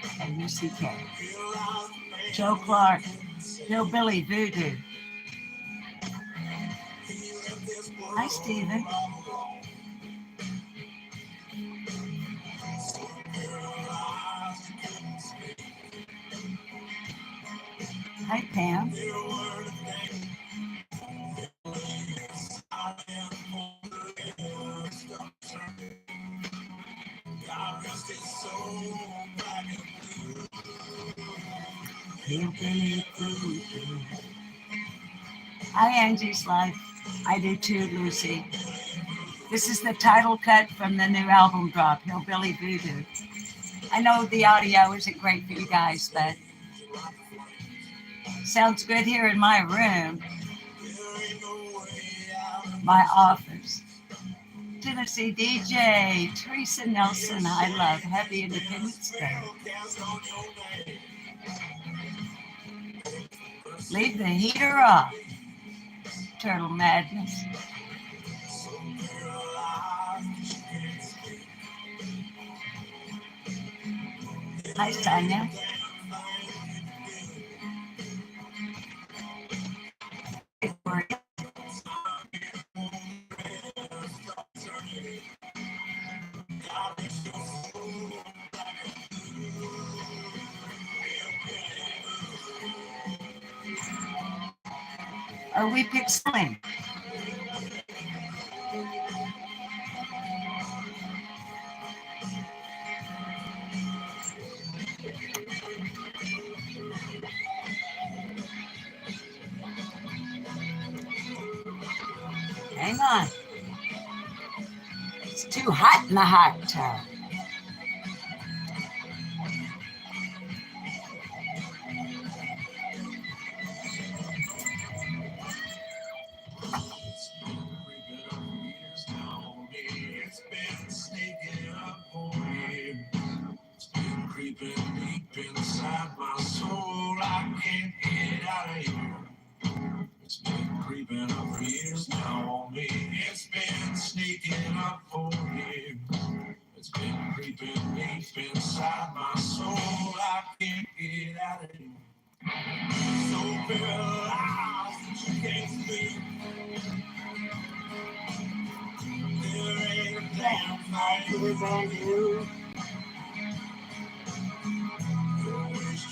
K-U-C-K. Joe Clark, Hillbilly Voodoo. Hi, Stephen. Hi, Pam. Hi, Angie's Life. I do too, Lucy. This is the title cut from the new album drop, Hillbilly Voodoo. I know the audio isn't great for you guys, but sounds good here in my room, my office. Tennessee DJ, Teresa Nelson, I love Happy Independence Day. Leave the heater off. Turtle Madness. Hi, Sonia. Are we pixeling? Hang on. It's too hot in the hot tub. Creeping deep inside my soul, I can't get out of here. It's been creeping up for years now on me. It's been sneaking up for me. It's been creeping deep inside my soul, I can't get out of here. So paralyzed that you can't speak. There ain't a damn thing on you.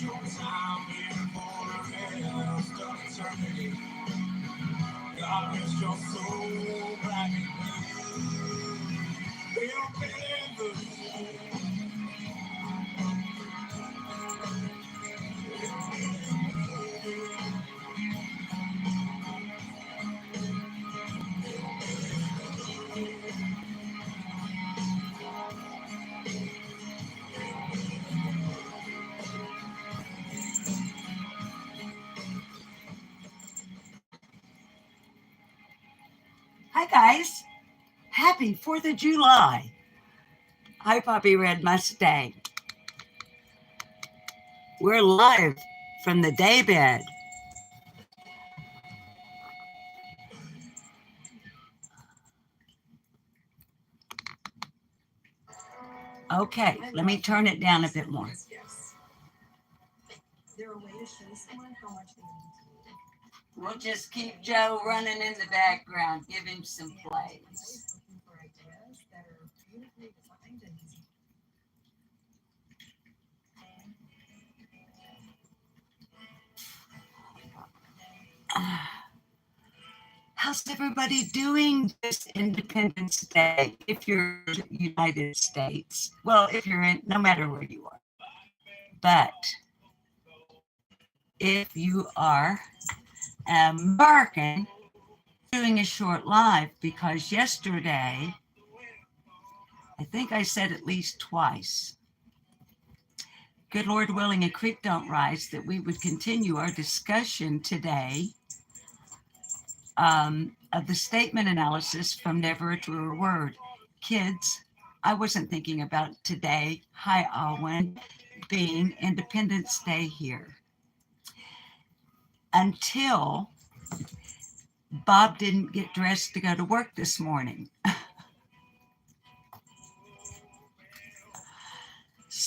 Your time here for the rest of eternity. God rest your soul, black and blue. Hi guys, happy 4th of July. Hi Poppy Red Mustang. We're live from the daybed. Okay, let me turn it down a bit more. We'll just keep Joe running in the background, give him some plays. How's everybody doing this Independence Day? If you're in the United States, well, if you're in, no matter where you are, but if you are American, doing a short live because yesterday, I think I said at least twice, good Lord willing, a creek don't rise, that we would continue our discussion today of the statement analysis from Never a Truer Word. Kids, I wasn't thinking about today, hi Alwyn, being Independence Day here until Bob didn't get dressed to go to work this morning.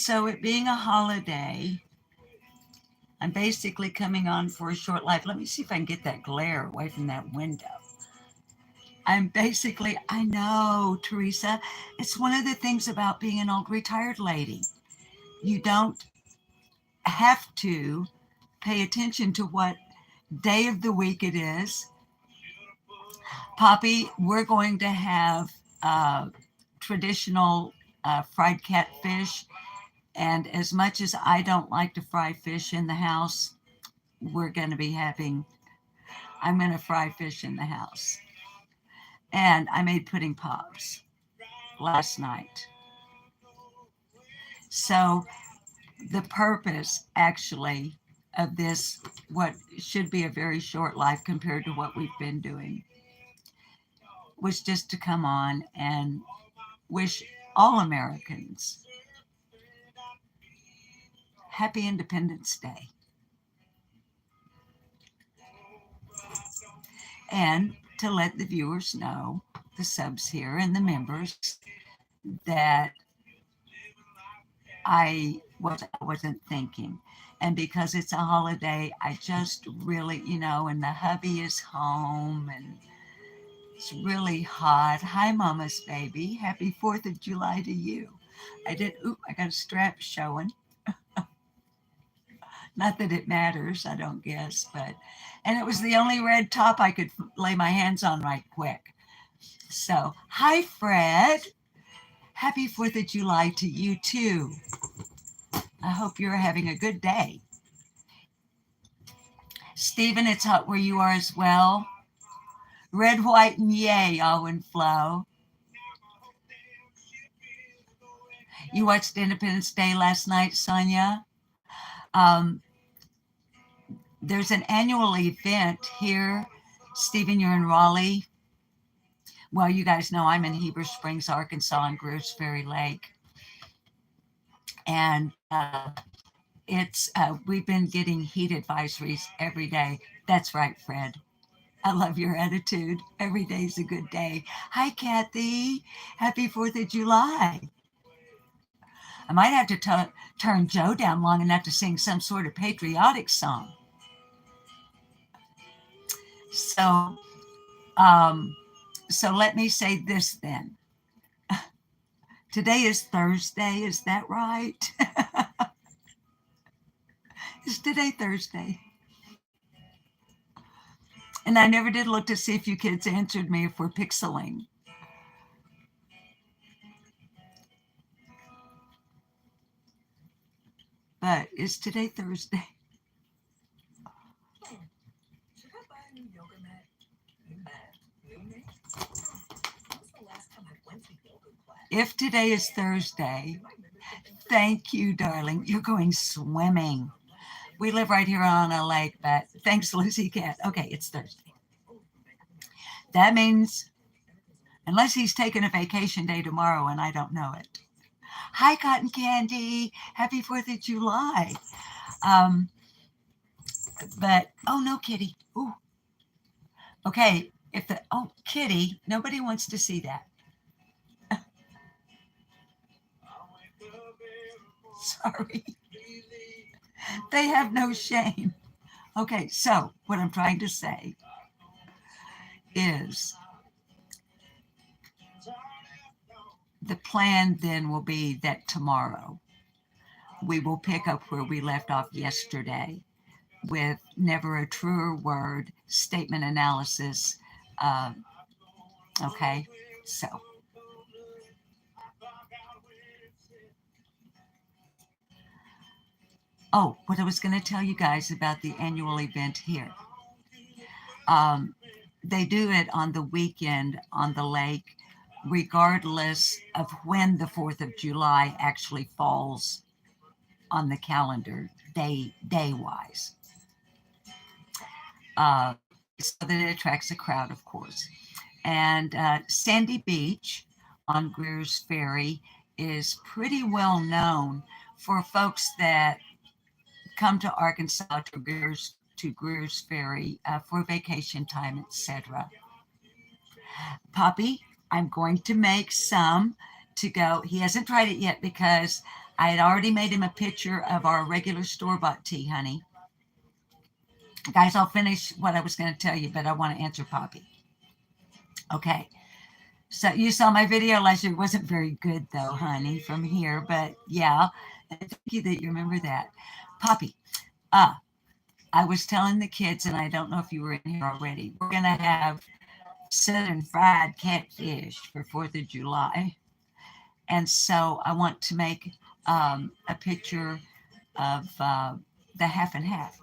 So it being a holiday, I'm basically coming on for a short life. Let me see if I can get that glare away from that window. I know, Teresa, it's one of the things about being an old retired lady. You don't have to pay attention to what day of the week it is. Poppy, we're going to have traditional fried catfish. And as much as I don't like to fry fish in the house, we're going to be having, I'm going to fry fish in the house. And I made pudding pops last night. So the purpose actually of this, what should be a very short life compared to what we've been doing, was just to come on and wish all Americans happy Independence Day. And to let the viewers know, the subs here and the members, that I wasn't thinking. And because it's a holiday, I just really, and the hubby is home and it's really hot. Hi, Mama's baby. Happy 4th of July to you. I got a strap showing. Not that it matters, I don't guess, and it was the only red top I could lay my hands on right quick. So, hi, Fred. Happy 4th of July to you, too. I hope you're having a good day. Stephen, it's hot where you are as well. Red, white, and yay, Alwyn Flo. You watched Independence Day last night, Sonia? Um, there's an annual event here. Stephen, you're in Raleigh. Well, you guys know I'm in Heber Springs, Arkansas, on Greers Ferry Lake. And we've been getting heat advisories every day. That's right, Fred. I love your attitude. Every day's a good day. Hi, Kathy. Happy 4th of July. I might have to turn Joe down long enough to sing some sort of patriotic song. So, um, so let me say this then. Today is Thursday, is that right? Is today Thursday? And I never did look to see if you kids answered me if we're pixeling. But is today Thursday? Should I buy a new yoga mat? If today is Thursday, thank you, darling. You're going swimming. We live right here on a lake, but thanks, Lucy Cat. Okay, it's Thursday. That means, unless he's taking a vacation day tomorrow and I don't know it. Hi, Cotton Candy. Happy 4th of July. But, oh, no, Kitty. Ooh. Okay, Kitty, nobody wants to see that. Sorry. They have no shame. Okay, so what I'm trying to say is the plan then will be that tomorrow we will pick up where we left off yesterday with never a truer word, statement analysis. Okay, so. Oh, what I was going to tell you guys about the annual event here. They do it on the weekend on the lake, regardless of when the 4th of July actually falls on the calendar, day-wise. So that it attracts a crowd, of course. And Sandy Beach on Greers Ferry is pretty well known for folks that come to Arkansas to Greers Ferry for vacation time, etc. Poppy, I'm going to make some to go. He hasn't tried it yet because I had already made him a picture of our regular store-bought tea, honey. Guys, I'll finish what I was going to tell you, but I want to answer Poppy. Okay. So you saw my video last year. It wasn't very good though, honey, from here, but yeah. Thank you that you remember that. Poppy, I was telling the kids, and I don't know if you were in here already, we're going to have Southern fried catfish for 4th of July. And so I want to make a picture of the half and half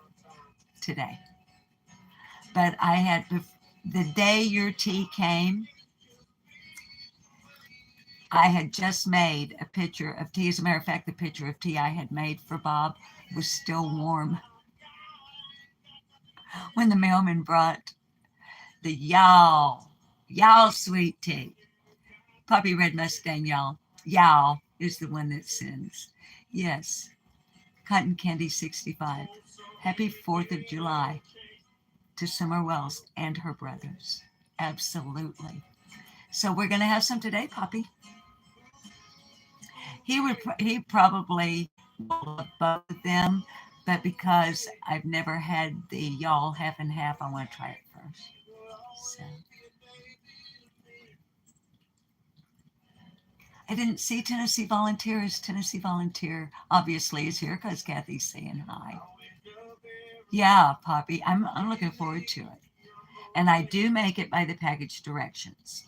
today. But I had, the day your tea came, I had just made a picture of tea. As a matter of fact, the picture of tea I had made for Bob was still warm when the mailman brought the y'all sweet tea. Puppy Red Mustang, y'all is the one that sends. Yes, Cotton Candy 65. Happy 4th of July to Summer Wells and her brothers. Absolutely. So we're going to have some today, Poppy. He probably will love both of them, but because I've never had the y'all half and half, I want to try it first. So I didn't see Tennessee Volunteers. Tennessee Volunteer obviously is here because Kathy's saying hi. Yeah, Poppy, I'm looking forward to it. And I do make it by the package directions.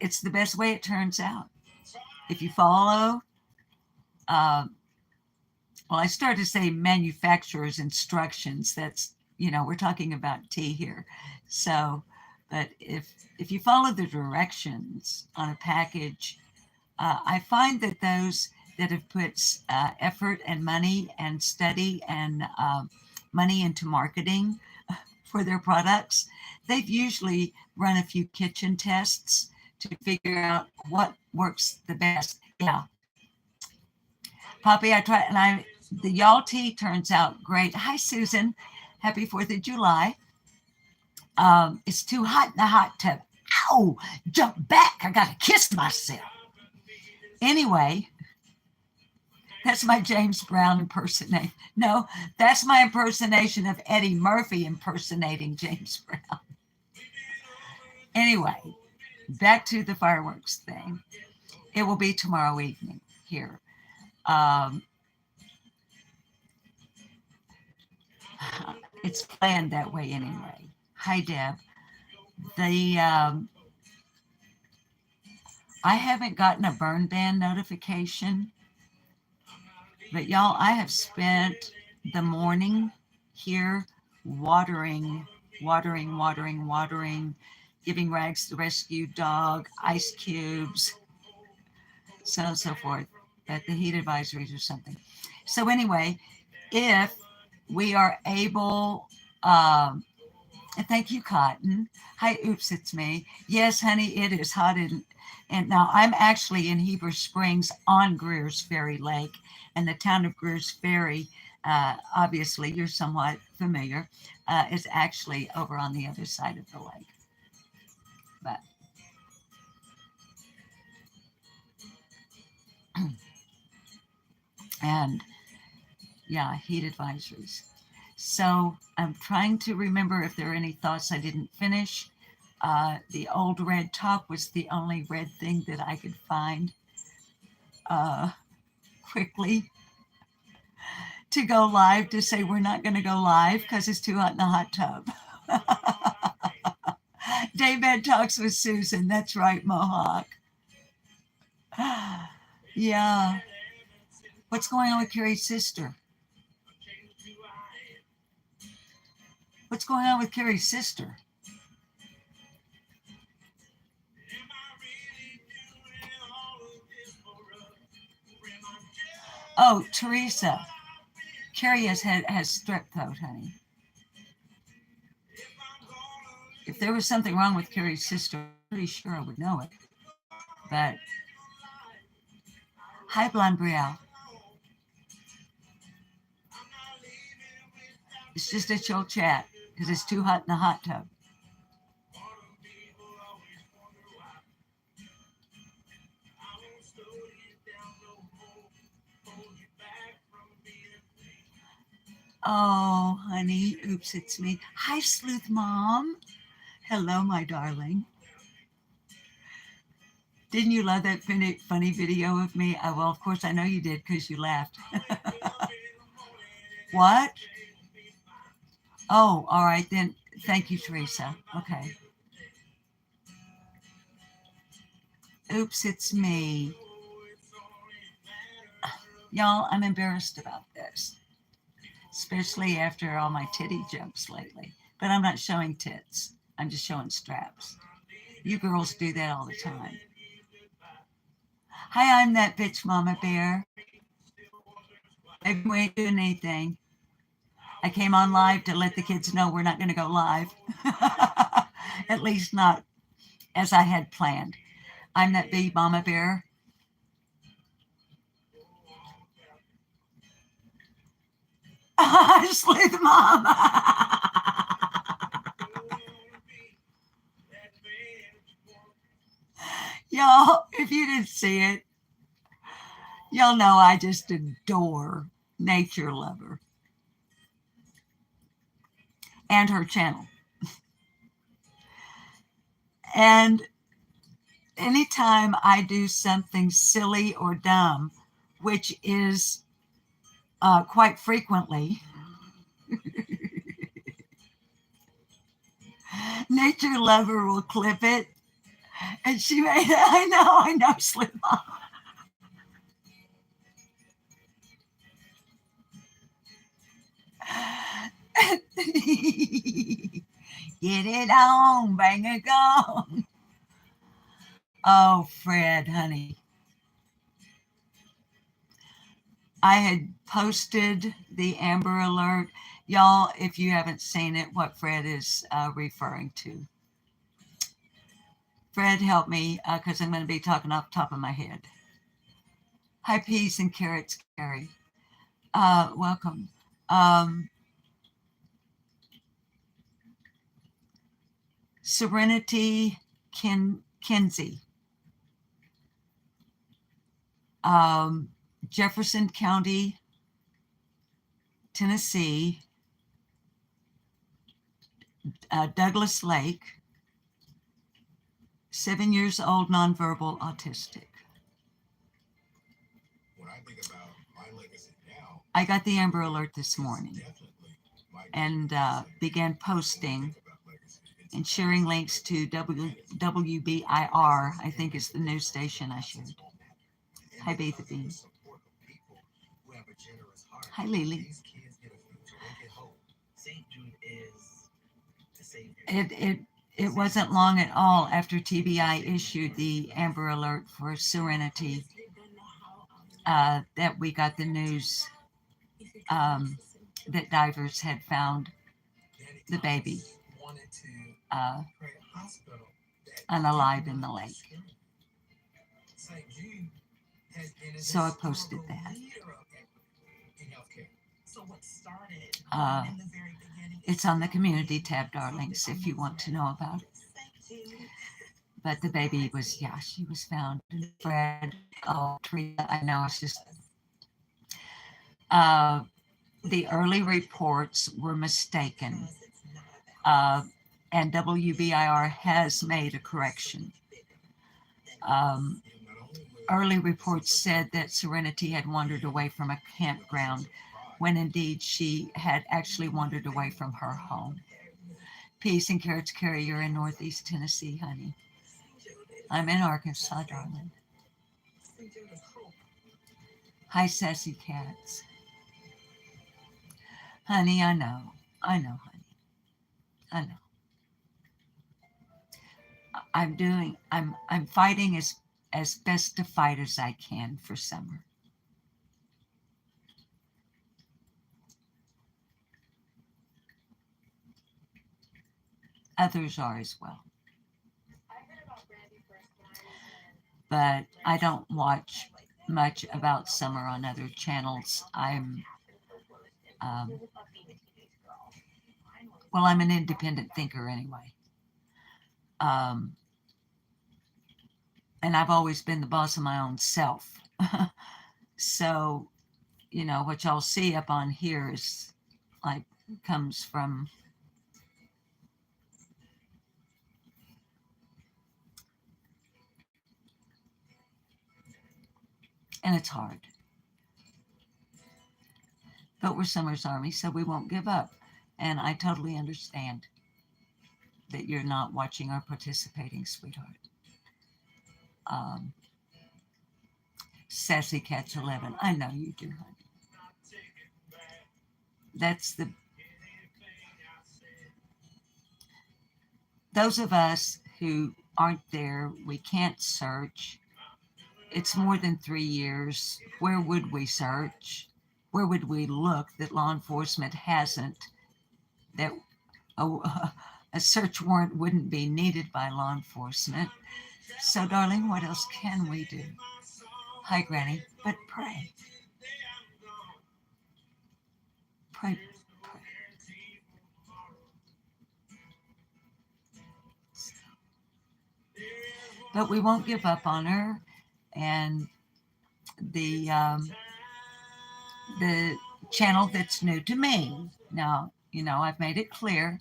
It's the best way it turns out. If you follow, well, I started to say manufacturer's instructions. That's, we're talking about tea here. So, but if you follow the directions on a package, I find that those that have put effort and money and study and money into marketing for their products, they've usually run a few kitchen tests to figure out what works the best. Yeah. Poppy, I try, and the y'all tea turns out great. Hi, Susan. Happy 4th of July. It's too hot in the hot tub. Ow! Jump back. I got to kiss myself. Anyway, that's my James Brown impersonation. No, that's my impersonation of Eddie Murphy impersonating James Brown. Anyway, back to the fireworks thing. It will be tomorrow evening here. It's planned that way anyway. Hi, Deb. I haven't gotten a burn ban notification, but y'all, I have spent the morning here watering, giving Rags the rescue dog, ice cubes, so on and so forth, at the heat advisories or something. So anyway, if we are able, and thank you, Cotton. Hi, oops, it's me. Yes, honey, it is hot. And now I'm actually in Heber Springs on Greer's Ferry Lake, and the town of Greer's Ferry, obviously you're somewhat familiar, is actually over on the other side of the lake. But and yeah, heat advisories. So I'm trying to remember if there are any thoughts I didn't finish. The old red talk was the only red thing that I could find quickly to go live, to say we're not going to go live because it's too hot in the hot tub. Daybed talks with Susan. That's right, Mohawk. Yeah. What's going on with Carrie's sister? What's going on with Carrie's sister? Oh, Teresa. Carrie has strep throat, honey. If there was something wrong with Carrie's sister, I'm pretty sure I would know it. But hi, Blonde Brielle. It's just a chill chat because it's too hot in the hot tub. Oh, honey. Oops, it's me. Hi, Sleuth Mom. Hello, my darling. Didn't you love that funny video of me? Well, of course, I know you did because you laughed. What? Oh, all right then. Thank you, Teresa. Okay. Oops, it's me. Y'all, I'm embarrassed about this, especially after all my titty jokes lately. But I'm not showing tits. I'm just showing straps. You girls do that all the time. Hi, I'm that bitch Mama Bear. Maybe we ain't doing anything. I came on live to let the kids know we're not going to go live. At least not as I had planned. I'm that big Mama Bear. Sleuth Mom. Y'all, if you didn't see it, y'all know I just adore Nature Lover and her channel. And anytime I do something silly or dumb, which is quite frequently, Nature Lover will clip it. And she made it. I know, Slim Mom. Get it on, bang it gone. Oh, Fred, honey. I had posted the Amber Alert. Y'all, if you haven't seen it, what Fred is referring to. Fred, help me because I'm going to be talking off the top of my head. Hi, peas and carrots, Carrie. Welcome. Serenity Kinsey. Jefferson County, Tennessee, Douglas Lake, 7 years old, nonverbal, autistic. When I think about my legacy now, I got the Amber Alert this morning and began posting and sharing links to WBIR, I think is the news station I shared. Hi, Betha Bean. Hi, Lily. It wasn't long at all after TBI issued the Amber Alert for Serenity that we got the news that divers had found the baby unalive in the lake. So I posted that. It's on the community tab, darlings, if you want to know about it. But the baby was, she was found. Fred, Teresa, I know it's just. The early reports were mistaken, and WBIR has made a correction. Early reports said that Serenity had wandered away from a campground when indeed she had actually wandered away from her home. Peace and carrots, Carrie, you're in Northeast Tennessee, honey. I'm in Arkansas, darling. Hi, sassy cats. Honey, I know, honey. I know. I'm fighting as best to fight as I can for summer. Others are as well. But I don't watch much about summer on other channels. I'm an independent thinker anyway. And I've always been the boss of my own self. So, what y'all see up on here is like comes from, and it's hard. But we're Summer's Army, so we won't give up. And I totally understand that you're not watching or participating, sweetheart. Um, Sassy Cat's 11. I know you do, honey. That's the, those of us who aren't there, we can't search. It's more than 3 years. Where would we search? Where would we look that law enforcement hasn't, that a search warrant wouldn't be needed by law enforcement? So, darling, what else can we do? Hi, Granny, but pray. Pray, pray. But we won't give up on her. And the the channel that's new to me. Now, I've made it clear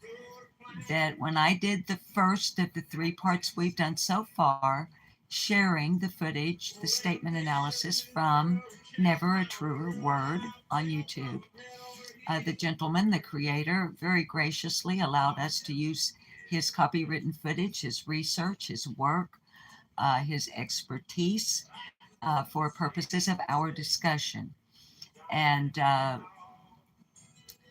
that when I did the first of the 3 parts we've done so far, sharing the footage, the statement analysis from Never a Truer Word on YouTube, the gentleman, the creator, very graciously allowed us to use his copywritten footage, his research, his work, his expertise for purposes of our discussion. And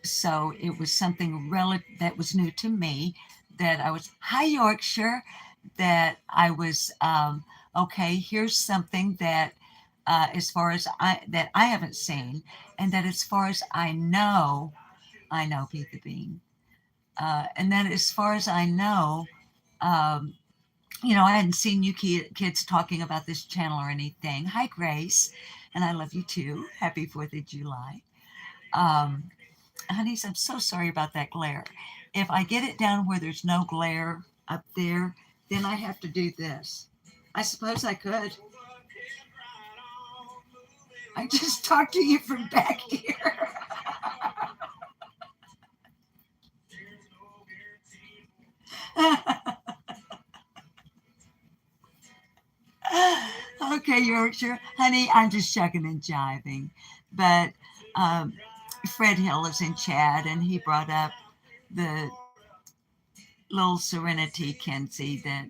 so it was something that was new to me, that I was, hi Yorkshire, that I was, okay, here's something that as far as I haven't seen, and that as far as I know Pete the Bean. And then as far as I know, um, I hadn't seen you kids talking about this channel or anything. Hi, Grace. And I love you too. Happy 4th of July. Honeys, I'm so sorry about that glare. If I get it down where there's no glare up there, then I have to do this. I suppose I could. I just talked to you from back here. Okay, Yorkshire. Honey, I'm just shucking and jiving. But um, Fred Hill is in chat, and he brought up the little Serenity Kenzie that.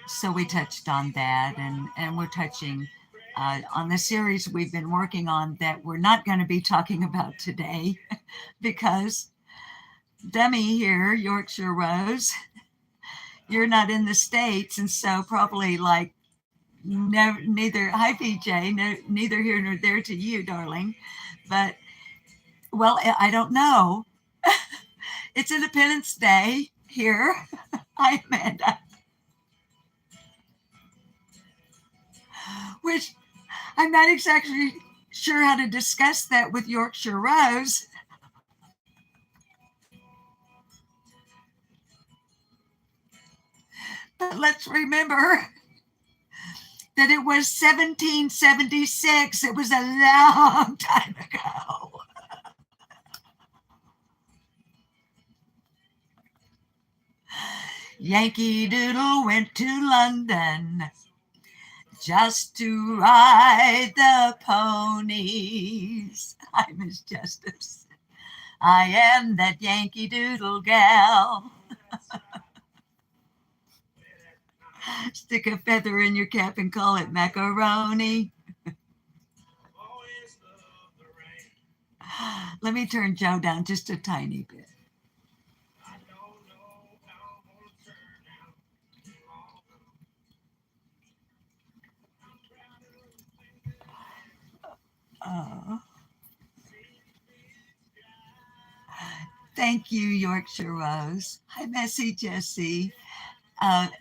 So we touched on that, and we're touching on the series we've been working on that we're not going to be talking about today because dummy here, Yorkshire Rose, you're not in the States, and so probably like neither, hi PJ, neither here nor there to you, darling. But, well, I don't know. It's Independence Day here. Hi, Amanda. Which I'm not exactly sure how to discuss that with Yorkshire Rose. But let's remember that it was 1776. It was a long time ago. Yankee Doodle went to London just to ride the ponies. I Miss Justice. I am that Yankee Doodle gal. Stick a feather in your cap and call it macaroni. Let me turn Joe down just a tiny bit. Oh. Thank you, Yorkshire Rose. Hi, Messy Jessie.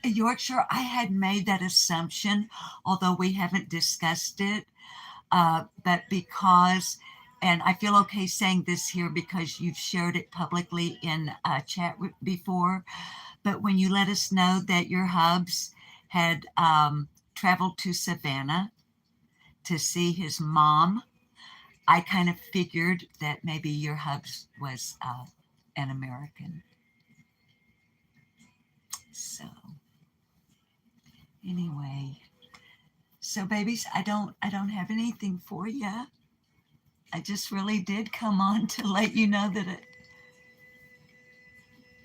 Yorkshire, I had made that assumption, although we haven't discussed it. But because, and I feel okay saying this here because you've shared it publicly in chat before, but when you let us know that your hubs had traveled to Savannah to see his mom. I kind of figured that maybe your hubs was an American. So anyway, so babies, I don't have anything for you. I just really did come on to let you know that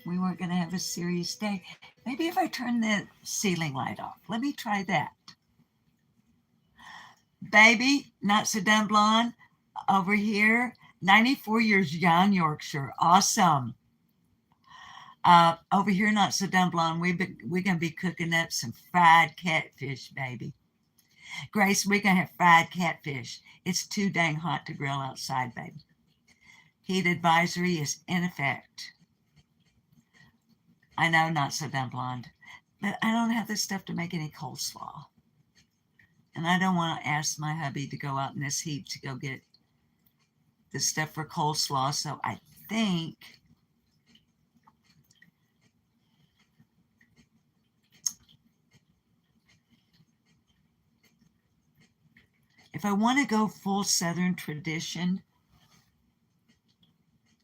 we weren't going to have a serious day. Maybe if I turn the ceiling light off. Let me try that. Baby, not so dumb blonde, over here, 94 years young, Yorkshire. Awesome. Over here, not so dumb blonde, we're going to be cooking up some fried catfish, baby. Grace, we're going to have fried catfish. It's too dang hot to grill outside, baby. Heat advisory is in effect. I know, not so dumb blonde, but I don't have the stuff to make any coleslaw. And I don't want to ask my hubby to go out in this heat to go get the stuff for coleslaw. So I think if I want to go full Southern tradition,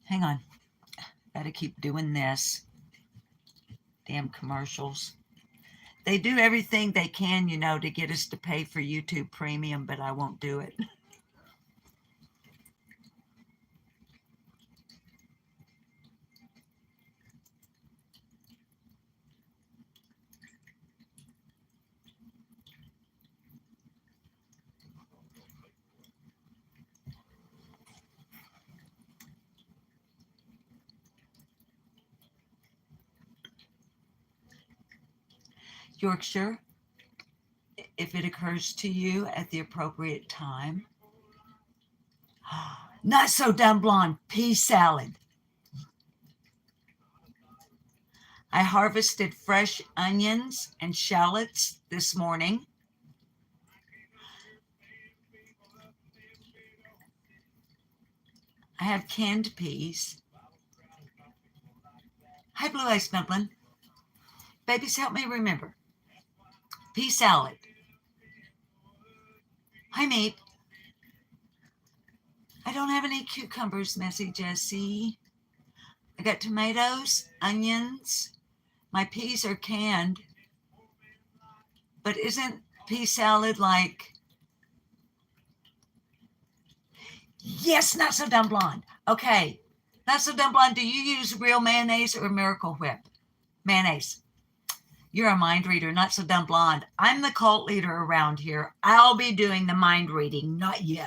hang on, gotta keep doing this. Damn commercials. They do everything they can, to get us to pay for YouTube Premium, but I won't do it. Yorkshire, if it occurs to you at the appropriate time. Not so dumb blonde, pea salad. I harvested fresh onions and shallots this morning. I have canned peas. Hi, Blue Eyes Snuggling. Babies, help me remember. Pea salad. Hi, mate. I don't have any cucumbers, Messy Jessie. I got tomatoes, onions. My peas are canned. But isn't pea salad like... Yes, not so dumb blonde. Okay. Not so dumb blonde. Do you use real mayonnaise or Miracle Whip? Mayonnaise. You're a mind reader, not so dumb blonde. I'm the cult leader around here. I'll be doing the mind reading, not you.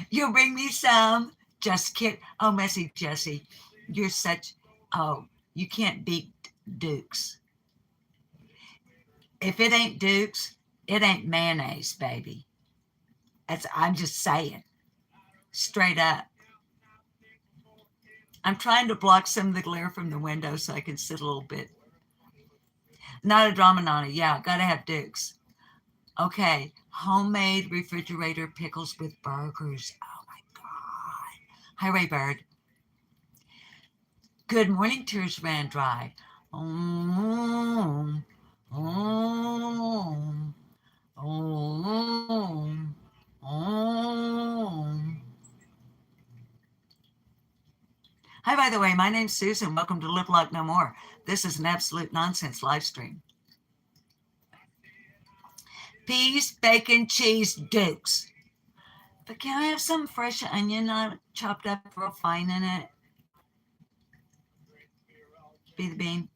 You'll bring me some. Just kid. Oh, Messy Jessie. You're such... Oh, you can't beat Duke's. If it ain't Duke's, it ain't mayonnaise, baby. I'm just saying. Straight up. I'm trying to block some of the glare from the window so I can sit a little bit. Not a drama nana. Yeah, gotta have Duke's. Okay, homemade refrigerator pickles with burgers. Oh my God. Hi, Ray Bird. Good morning, tears ran dry. Hi, by the way, my name's Susan. Welcome to Live Like No More. This is an absolute nonsense live stream. Peas, bacon, cheese, Dukes. But can I have some fresh onion chopped up real fine in it? Be the bean.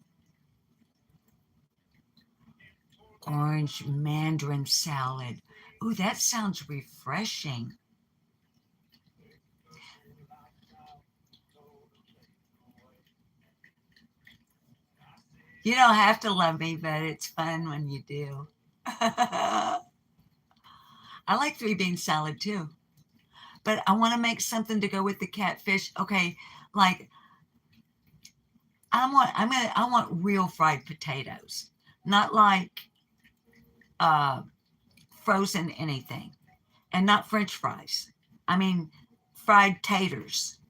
Orange mandarin salad. Ooh, that sounds refreshing. You don't have to love me, but it's fun when you do. I like three bean salad too. But I want to make something to go with the catfish. Okay, like I want real fried potatoes, not like frozen anything, and not French fries. I mean, fried taters.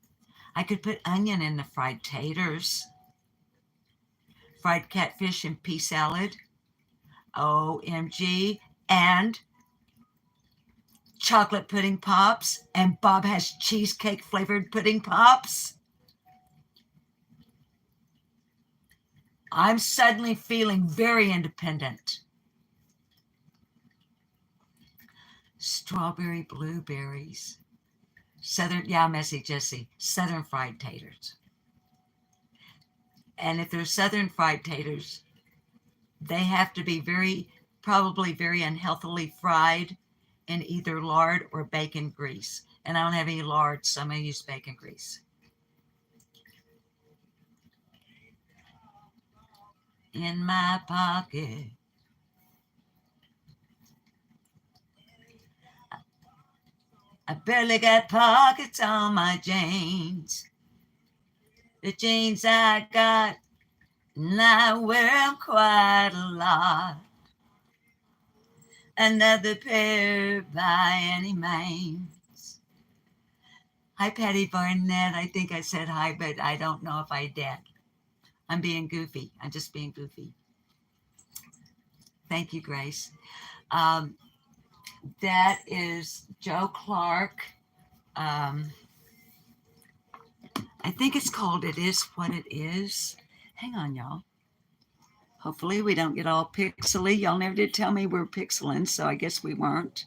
I could put onion in the fried taters. Fried catfish and pea salad. OMG. And chocolate pudding pops. And Bob has cheesecake flavored pudding pops. I'm suddenly feeling very independent. Strawberry blueberries. Southern, yeah, Messy Jessie. Southern fried taters. And if they're Southern fried taters, they have to be probably very unhealthily fried in either lard or bacon grease. And I don't have any lard, so I'm going to use bacon grease. In my pocket, I barely got pockets on my jeans. The jeans I got, and I wear them quite a lot. Another pair by any means. Hi, Patty Barnett. I think I said hi, but I don't know if I did. I'm being goofy. I'm just being goofy. Thank you, Grace. That is Joe Clark. I think it's called It Is What It Is. Hang on, y'all. Hopefully we don't get all pixely. Y'all never did tell me we're pixeling, so I guess we weren't.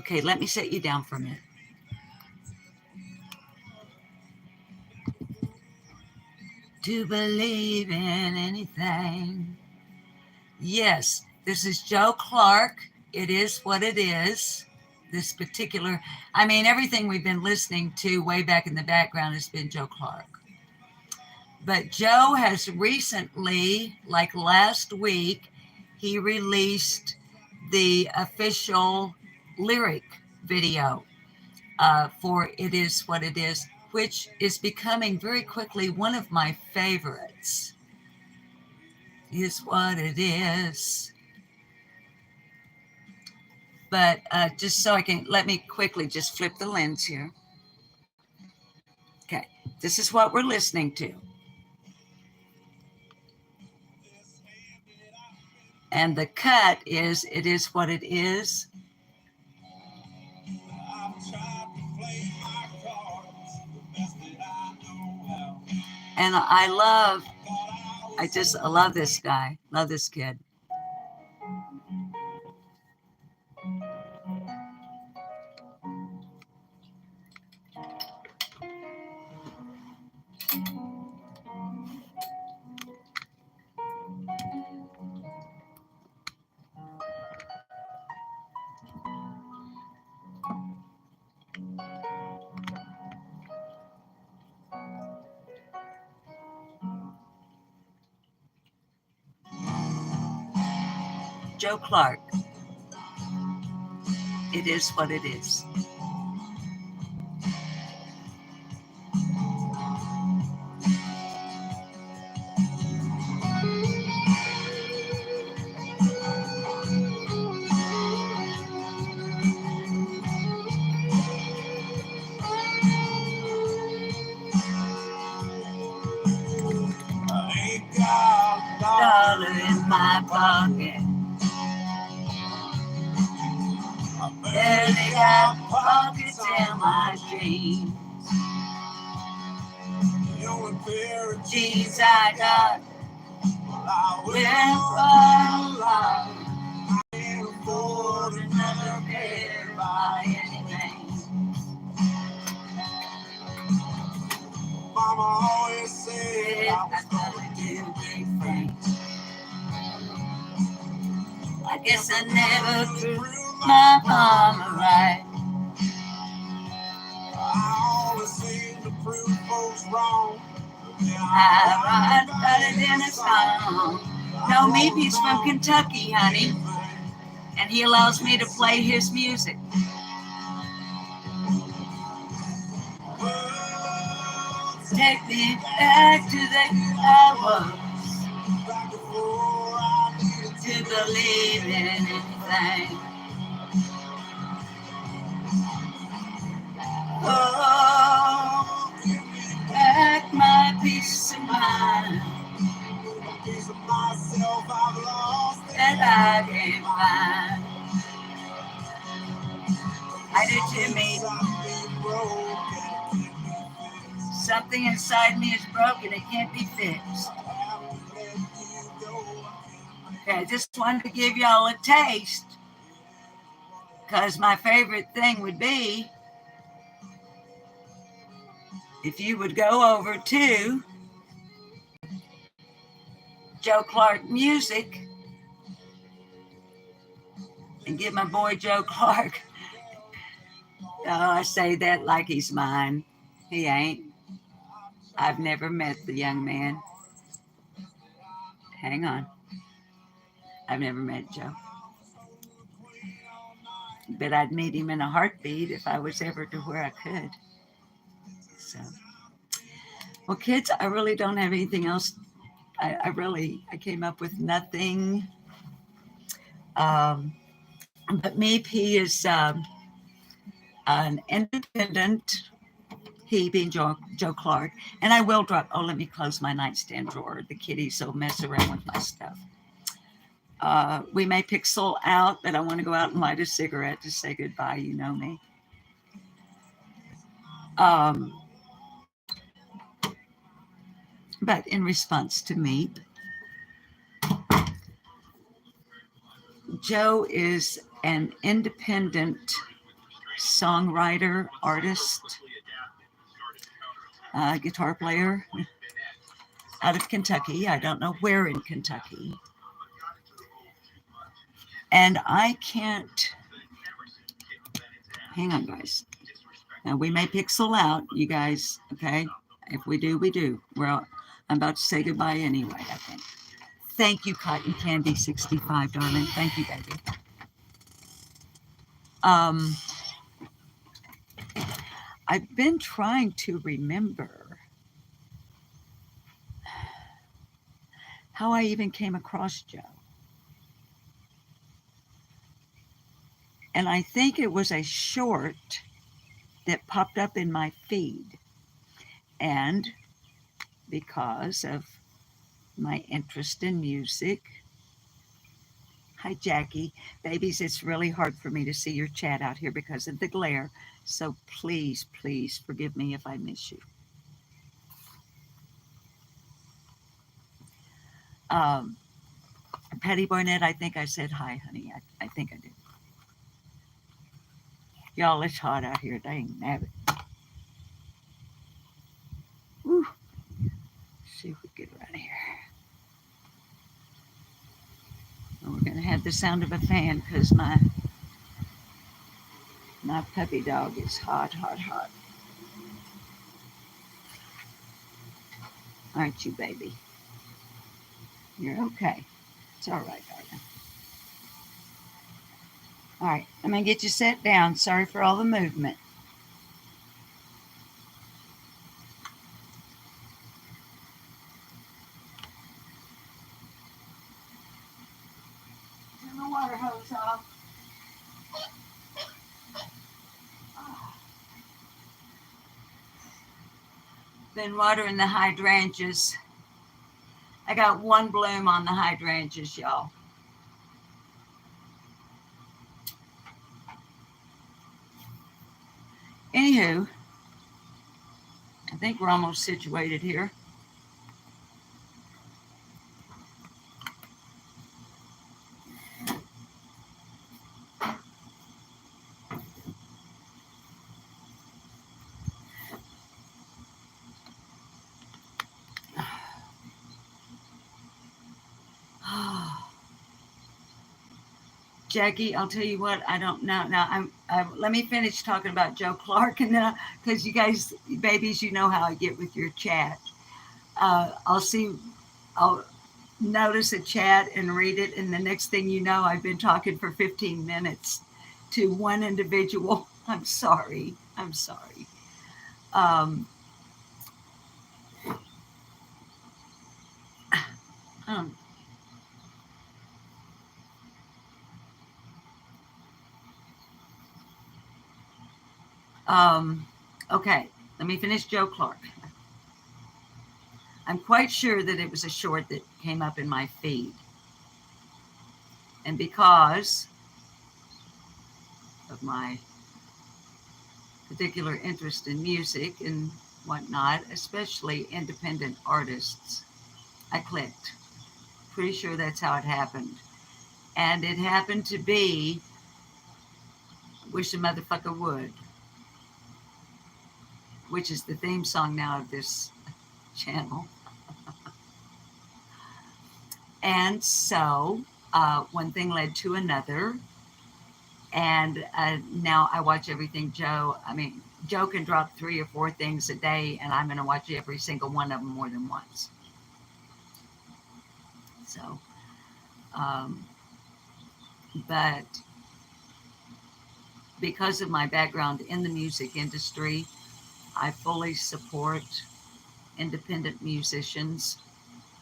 Okay, let me set you down for a minute. To believe in anything. Yes, this is Joe Clark. It Is What It Is. This particular, I mean, everything we've been listening to way back in the background has been Joe Clark. But Joe has recently, like last week, he released the official lyric video for It Is What It Is, which is becoming very quickly one of my favorites. Is what it is. But just so I can, let me quickly just flip the lens here. Okay, this is what we're listening to. And the cut is It Is What It Is. And I love this guy. Love this kid. Joe Clark. It Is What It Is. Dollar in my pocket. I barely got pockets in my jeans. The only pair of jeans I got, I wear for a lot. I can't afford another pair by any means. Mama always said I was gonna do big things. I guess I never proved my mama right. I always seem to prove folks wrong. I got it in a song. No, Meepy's from Kentucky, honey. And he allows me to play his music. Take me back to the hours to believe in anything. Oh, give me back my peace of mind. I do too, me. Something inside me is broken. It can't be fixed. Okay, I just wanted to give y'all a taste because my favorite thing would be if you would go over to Joe Clark Music and give my boy Joe Clark. Oh, I say that like he's mine. He ain't. I've never met the young man. Hang on. I've never met Joe. But I'd meet him in a heartbeat if I was ever to where I could. So, well, kids, I really don't have anything else. I came up with nothing. But me, he is an independent, he being Joe Clark. And I will drop, let me close my nightstand drawer. The kitties will mess around with my stuff. We may pixel out, but I want to go out and light a cigarette to say goodbye. You know me. But in response to me, Joe is an independent songwriter, artist, guitar player out of Kentucky. I don't know where in Kentucky. And I can't, hang on, guys. Now, we may pixel out, you guys, okay? If we do, we do. Well, I'm about to say goodbye anyway, I think. Thank you, Cotton Candy 65, darling. Thank you, baby. I've been trying to remember how I even came across Joe. And I think it was a short that popped up in my feed. And because of my interest in music, hi, Jackie. Babies, it's really hard for me to see your chat out here because of the glare. So please, please forgive me if I miss you. Patty Barnett, I think I said hi, honey. I think I did. Y'all, it's hot out here. Dang nabbit. Woo. Let's see if we get around here. And we're going to have the sound of a fan because my puppy dog is hot, hot, hot. Aren't you, baby? You're okay. It's all right, darling. All right, I'm going to get you set down. Sorry for all the movement. Turn the water hose off. Been watering the hydrangeas. I got one bloom on the hydrangeas, y'all. Anywho, I think we're almost situated here. Jackie, I'll tell you what, I don't know. Now, let me finish talking about Joe Clark, and then, because you guys, babies, you know how I get with your chat. I'll notice a chat and read it, and the next thing you know, I've been talking for 15 minutes to one individual. I'm sorry. Okay, let me finish Joe Clark. I'm quite sure that it was a short that came up in my feed. And because of my particular interest in music and whatnot, especially independent artists. I clicked. Pretty sure that's how it happened. And it happened to be Wish a Motherfucker Would, which is the theme song now of this channel. And so one thing led to another. And now I watch everything Joe. I mean, Joe can drop 3 or 4 things a day, and I'm going to watch every single one of them more than once. So, um, but because of my background in the music industry, I fully support independent musicians,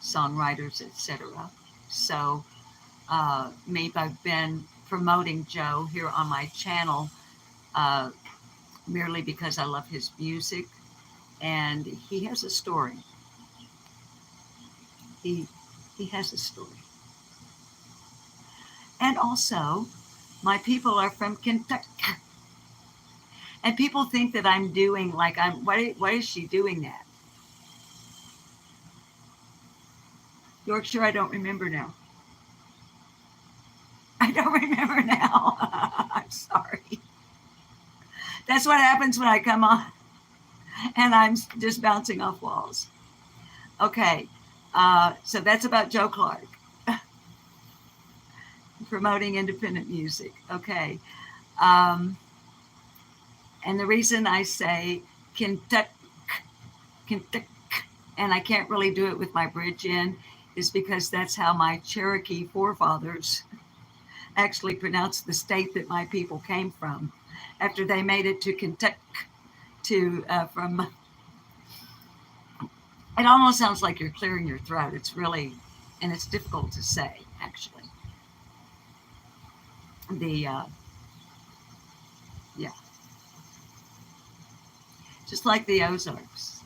songwriters, etc. So, maybe I've been promoting Joe here on my channel uh, merely because I love his music, and he has a story. He he has a story. And also, my people are from Kentucky, and people think that I'm doing like I'm. Why is she doing that? Yorkshire, I don't remember now. I don't remember now. I'm sorry. That's what happens when I come on and I'm just bouncing off walls. Okay, so that's about Joe Clark promoting independent music. Okay, um, and the reason I say Kentucky, Kentucky, and I can't really do it with my bridge in, is because that's how my Cherokee forefathers actually pronounced the state that my people came from after they made it to Kentucky. To from It almost sounds like you're clearing your throat. It's really, and it's difficult to say actually. The Yeah, just like the Ozarks,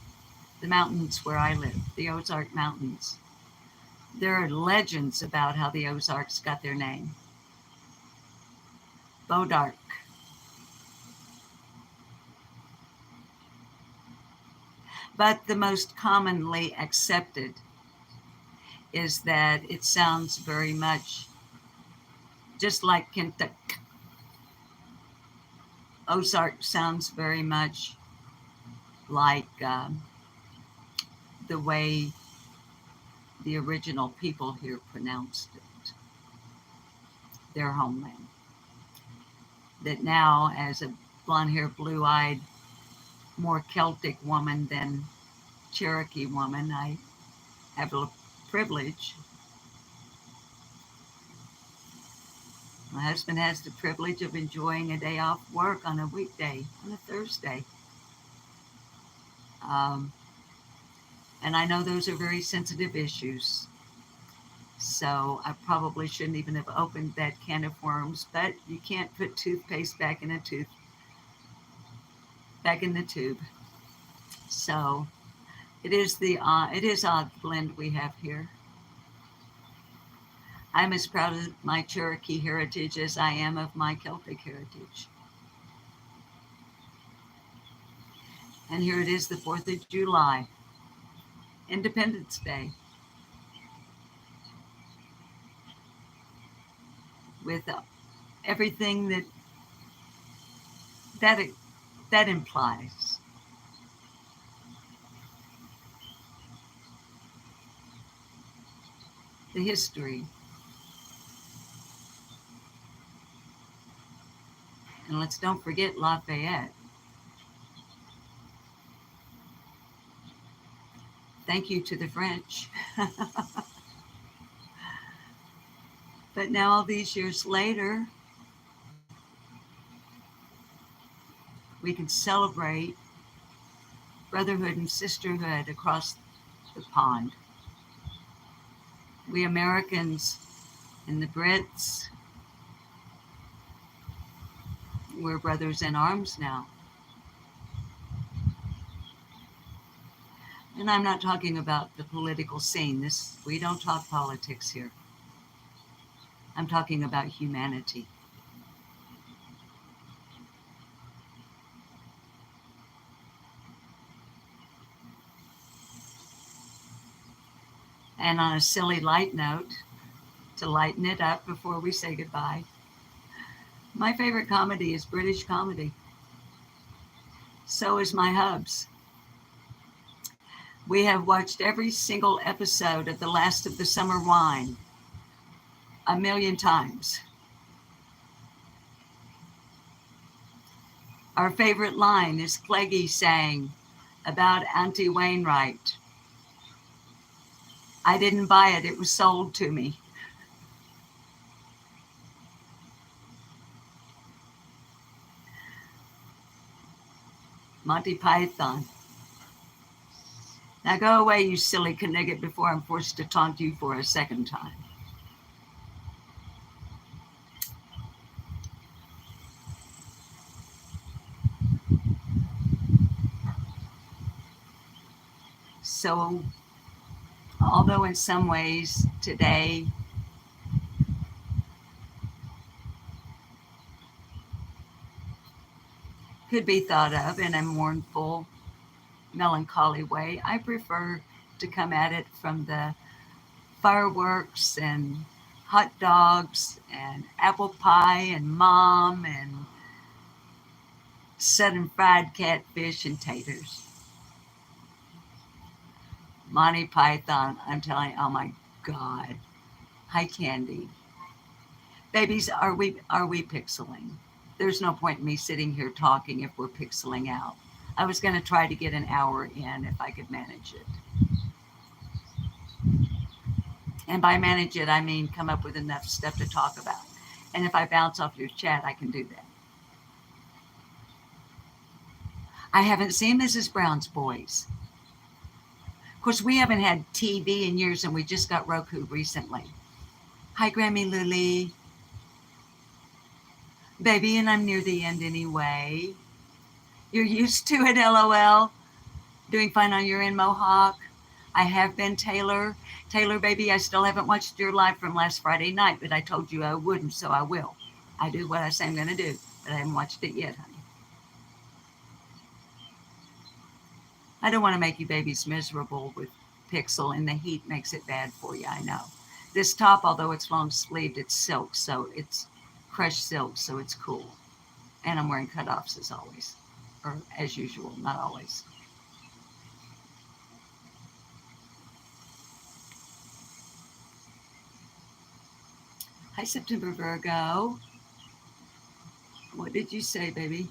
the mountains where I live, the Ozark Mountains. There are legends about how the Ozarks got their name. Bodark. But the most commonly accepted is that it sounds very much just like Kentucky. Ozark sounds very much like the way the original people here pronounced it, their homeland. That now, as a blonde haired, blue eyed, more Celtic woman than Cherokee woman, I have a privilege. My husband has the privilege of enjoying a day off work on a weekday, on a Thursday. Um, and I know those are very sensitive issues. So I probably shouldn't even have opened that can of worms, but you can't put toothpaste back in the tube. So it is odd blend we have here. I'm as proud of my Cherokee heritage as I am of my Celtic heritage. And here it is, the 4th of July, Independence Day, with everything that that implies. The history. And let's don't forget Lafayette. Thank you to the French. But now, all these years later, we can celebrate brotherhood and sisterhood across the pond. We Americans and the Brits, we're brothers in arms now. And I'm not talking about the political scene. We don't talk politics here. I'm talking about humanity. And on a silly light note, to lighten it up before we say goodbye, my favorite comedy is British comedy. So is my hub's. We have watched every single episode of The Last of the Summer Wine a million times. Our favorite line is Cleggy saying about Auntie Wainwright, "I didn't buy it, it was sold to me." Monty Python. Now go away, you silly Knigget, before I'm forced to taunt you for a second time. So, although in some ways today could be thought of in a mournful, melancholy way, I prefer to come at it from the fireworks and hot dogs and apple pie and mom and southern fried catfish and taters. Monty Python, I'm telling you, oh my God. Hi, Candy. Babies, are we pixeling? There's no point in me sitting here talking if we're pixeling out. I was going to try to get an hour in if I could manage it. And by manage it, I mean come up with enough stuff to talk about. And if I bounce off your chat, I can do that. I haven't seen Mrs. Brown's Boys. Of course, we haven't had TV in years, and we just got Roku recently. Hi, Grammy Lily. Baby, and I'm near the end anyway. You're used to it, LOL. Doing fine on your end, Mohawk. I have been, Taylor. Taylor, baby, I still haven't watched your live from last Friday night, but I told you I wouldn't, so I will. I do what I say I'm going to do, but I haven't watched it yet, honey. I don't want to make you babies miserable with Pixel, and the heat makes it bad for you, I know. This top, although it's long sleeved, it's silk, so it's crushed silk, so it's cool. And I'm wearing cutoffs as always, or as usual, not always. Hi, September Virgo. What did you say, baby?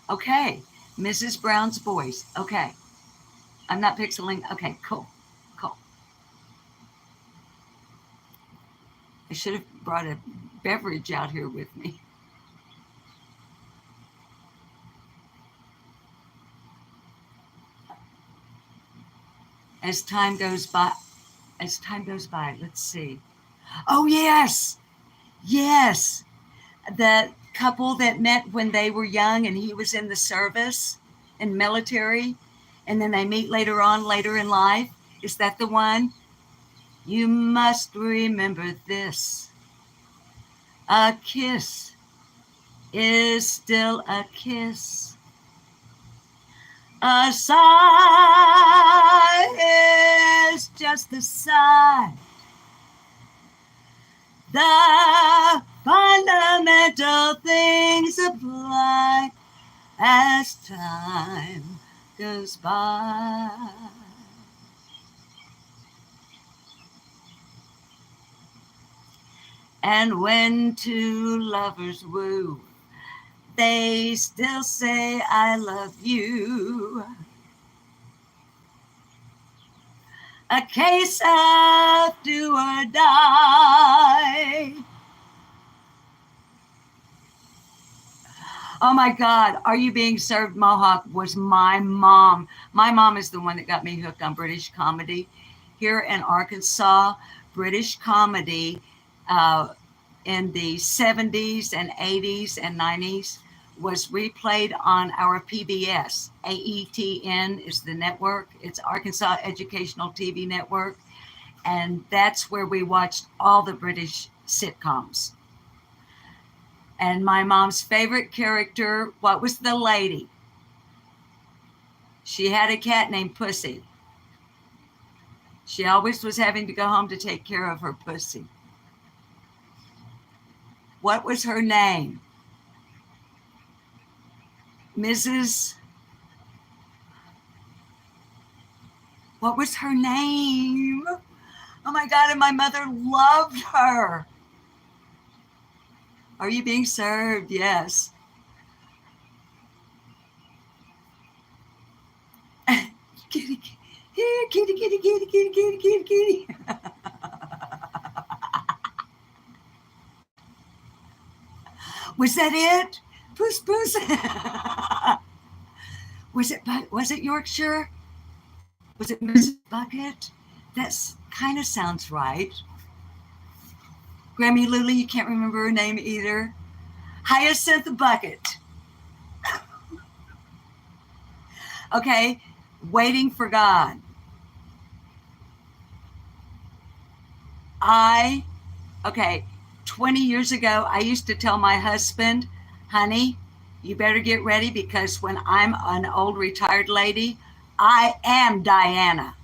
Okay, Mrs. Brown's Boys. Okay, I'm not pixeling. Okay, cool, cool. I should have brought a beverage out here with me. As time goes by, let's see. Oh, yes, yes. The couple that met when they were young and he was in the service and military, and then they meet later in life. Is that the one? You must remember this. A kiss is still a kiss. A sigh is just a sigh. The fundamental things apply as time goes by. And when two lovers woo, they still say, I love you. A case of do or die. Oh my God, Are You Being Served, Mohawk was my mom. My mom is the one that got me hooked on British comedy. Here in Arkansas, British comedy in the 70s and 80s and 90s was replayed on our PBS. AETN is the network. It's Arkansas Educational TV Network. And that's where we watched all the British sitcoms. And my mom's favorite character, what was the lady? She had a cat named Pussy. She always was having to go home to take care of her pussy. What was her name? Mrs. What was her name? Oh my God, and my mother loved her. Are you being served? Yes. Kitty, here, kitty, kitty, kitty, kitty, kitty, kitty, kitty. Was that it? Puss, puss. Was it Yorkshire? Was it Mrs. Bucket? That's kind of sounds right. Grammy Lulu, you can't remember her name either. Hyacinth Bucket. Okay, Waiting for God. Okay, 20 years ago, I used to tell my husband, honey, you better get ready because when I'm an old retired lady, I am Diana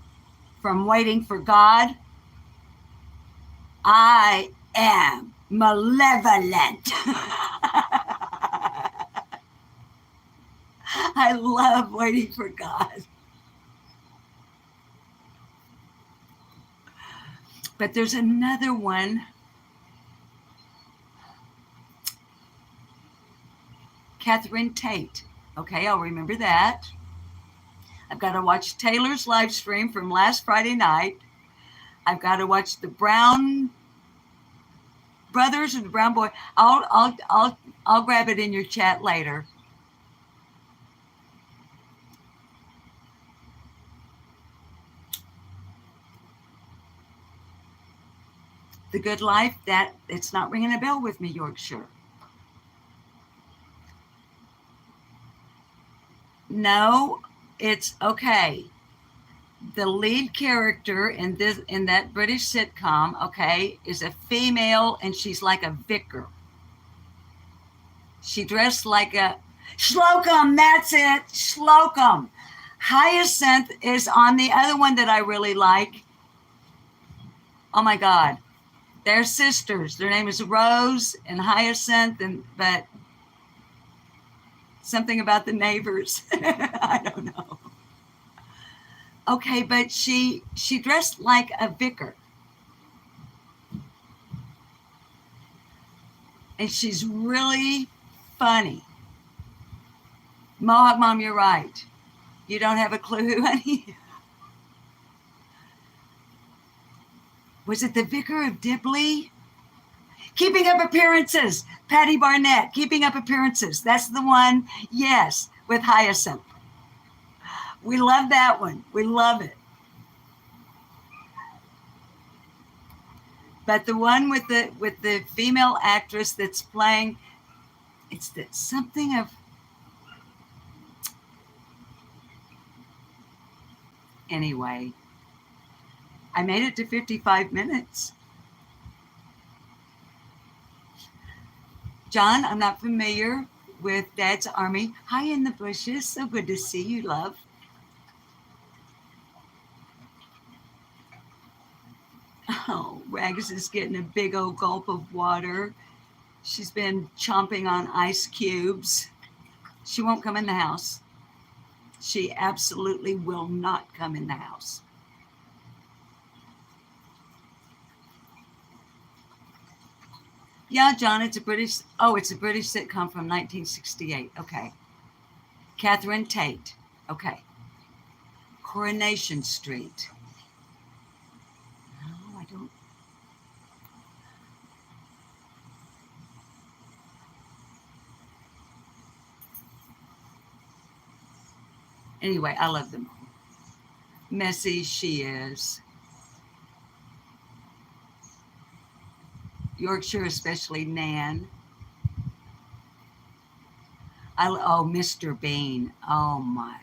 from Waiting for God. I am malevolent. I love Waiting for God. But there's another one. Catherine Tate. Okay, I'll remember that. I've got to watch Taylor's live stream from last Friday night. I've got to watch the Brown Brothers and the Brown Boy. I'll grab it in your chat later. The Good Life, that it's not ringing a bell with me, Yorkshire. No, it's okay. The lead character in that British sitcom, okay, is a female and she's like a vicar. She dressed like a Slocum, that's it, Slocum. Hyacinth is on the other one that I really like. Oh my God. They're sisters. Their name is Rose and Hyacinth, but something about the neighbors. I don't know. Okay, but she dressed like a vicar. And she's really funny. Mohawk Mom, you're right. You don't have a clue, honey? Was it the Vicar of Dibley? Keeping Up Appearances. Patty Barnett, Keeping Up Appearances. That's the one, yes, with Hyacinth. We love that one. We love it. But the one with the female actress that's playing, it's something of, anyway, I made it to 55 minutes. John, I'm not familiar with Dad's Army. Hi in the bushes. So good to see you, love. Oh, Rags is getting a big old gulp of water. She's been chomping on ice cubes. She won't come in the house. She absolutely will not come in the house. Yeah, John, it's a British sitcom from 1968. Okay. Catherine Tate. Okay. Coronation Street. No, I don't. Anyway, I love them. Messy she is. Yorkshire, especially Nan. Mr. Bean. Oh my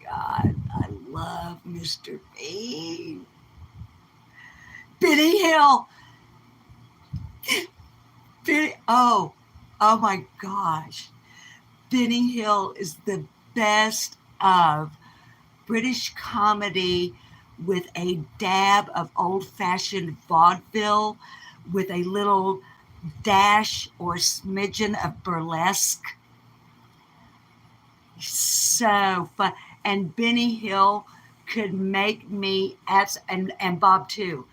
God, I love Mr. Bean. Benny Hill. Oh my gosh. Benny Hill is the best of British comedy with a dab of old-fashioned vaudeville with a little dash or smidgen of burlesque. So fun. And Benny Hill could make me, and Bob too,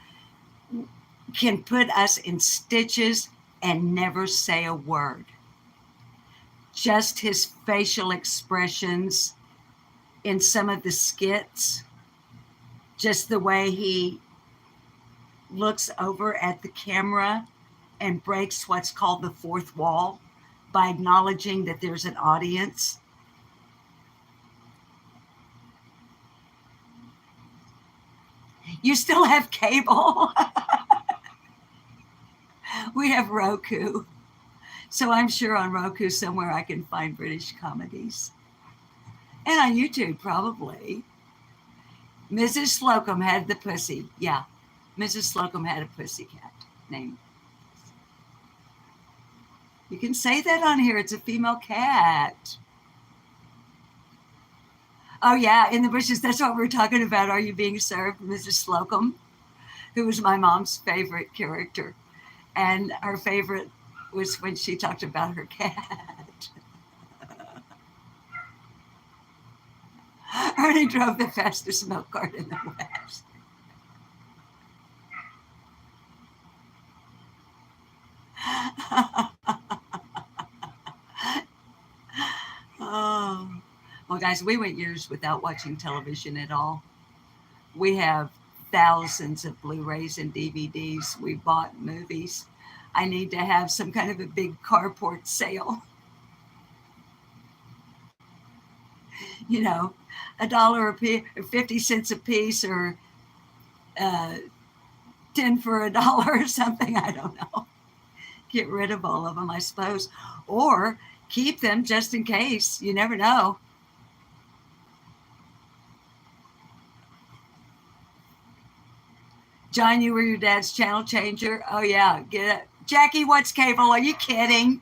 can put us in stitches and never say a word. Just his facial expressions in some of the skits, just the way he looks over at the camera and breaks what's called the fourth wall by acknowledging that there's an audience. You still have cable. We have Roku. So I'm sure on Roku somewhere I can find British comedies. And on YouTube, probably. Mrs. Slocum had the pussy. Yeah, Mrs. Slocum had a pussycat name. You can say that on here. It's a female cat. Oh, yeah, in the bushes. That's what we're talking about. Are you being served, Mrs. Slocum? Who was my mom's favorite character. And her favorite was when she talked about her cat. Ernie drove the fastest milk cart in the West. Oh. Well, guys, we went years without watching television at all. We have thousands of Blu-rays and DVDs. We bought movies. I need to have some kind of a big carport sale. You know, $1 a piece, or 50 cents a piece, or 10 for $1 or something. I don't know. Get rid of all of them, I suppose, or keep them just in case. You never know. John, you were your dad's channel changer. Oh yeah, get it. Jackie, what's cable? Are you kidding?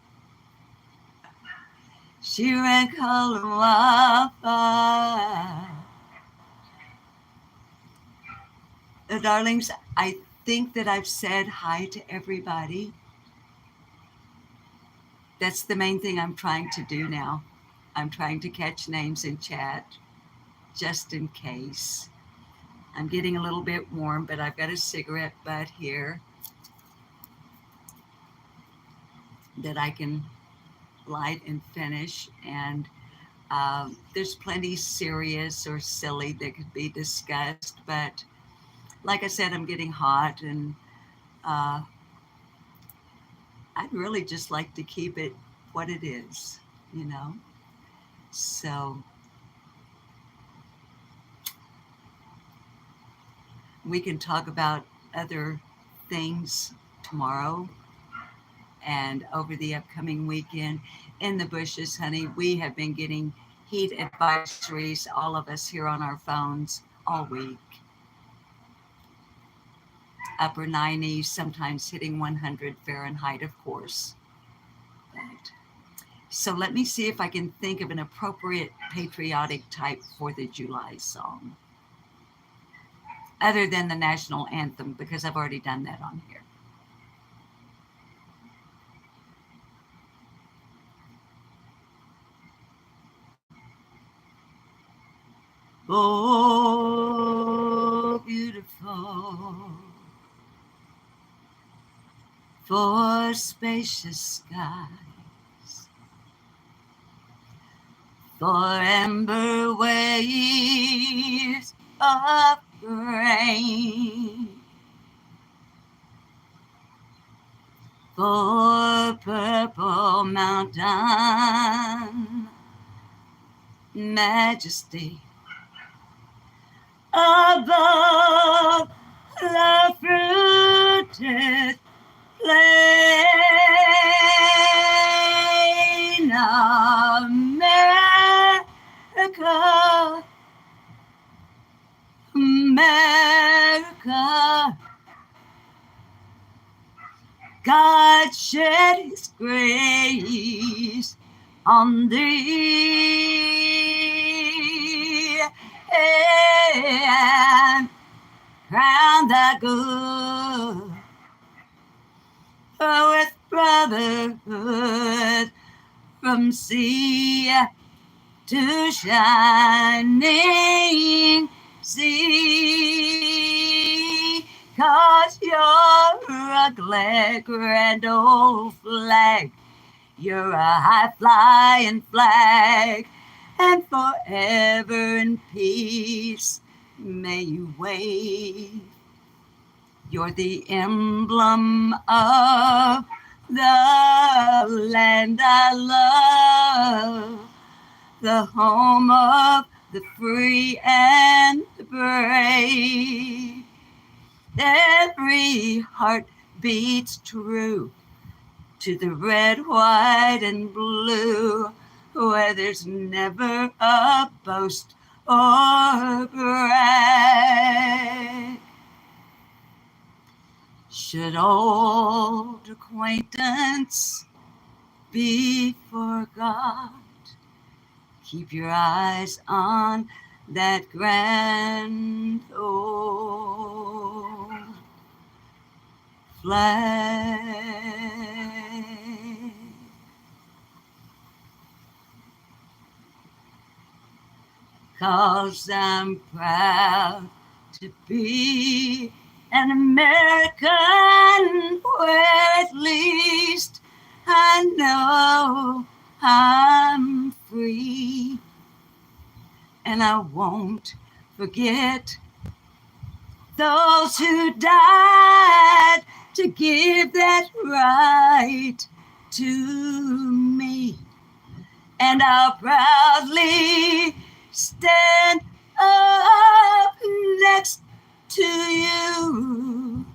She ran calling Wi-Fi. Darlings, I think that I've said hi to everybody. That's the main thing I'm trying to do now. I'm trying to catch names in chat, just in case. I'm getting a little bit warm, but I've got a cigarette butt here that I can light and finish. And there's plenty serious or silly that could be discussed. But like I said, I'm getting hot, and I'd really just like to keep it what it is, you know? So we can talk about other things tomorrow and over the upcoming weekend. In the bushes, honey, we have been getting heat advisories, all of us here on our phones all week. Upper 90s, sometimes hitting 100 Fahrenheit, of course. But, so let me see if I can think of an appropriate patriotic type for the July song, other than the national anthem, because I've already done that on here. Oh, beautiful, for spacious skies, for amber waves of grain, for purple mountain majesty above the fruited plain. America, America, God shed his grace on thee, and crown the good with brotherhood from sea to shining sea. 'Cause you're a glad grand old flag. You're a high flying flag, and forever in peace may you wave. You're the emblem of the land I love, the home of the free and the brave. Every heart beats true to the red, white, and blue, where there's never a boast or brag. Should old acquaintance be forgot, keep your eyes on that grand old flag. 'Cause I'm proud to be an American, where at least I know I'm free. And I won't forget those who died to give that right to me. And I'll proudly stand up next to you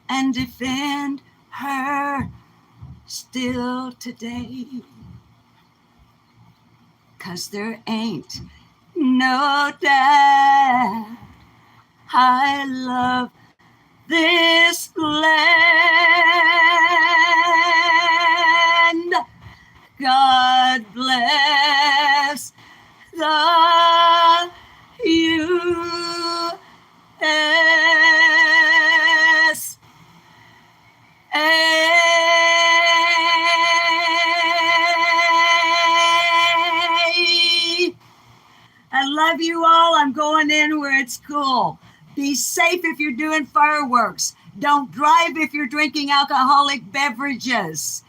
and defend her still today. 'Cause there ain't no doubt I love this land. God bless the USA. I love you all. I'm going in where it's cool. Be safe if you're doing fireworks. Don't drive if you're drinking alcoholic beverages.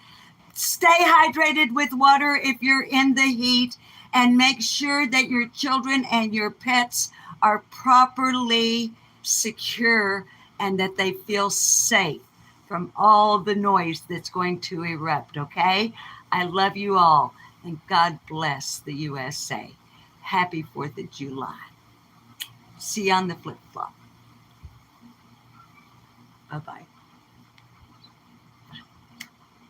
Stay hydrated with water if you're in the heat, and make sure that your children and your pets are properly secure and that they feel safe from all the noise that's going to erupt, okay? I love you all, and God bless the USA. Happy 4th of July. See you on the flip-flop. Bye-bye.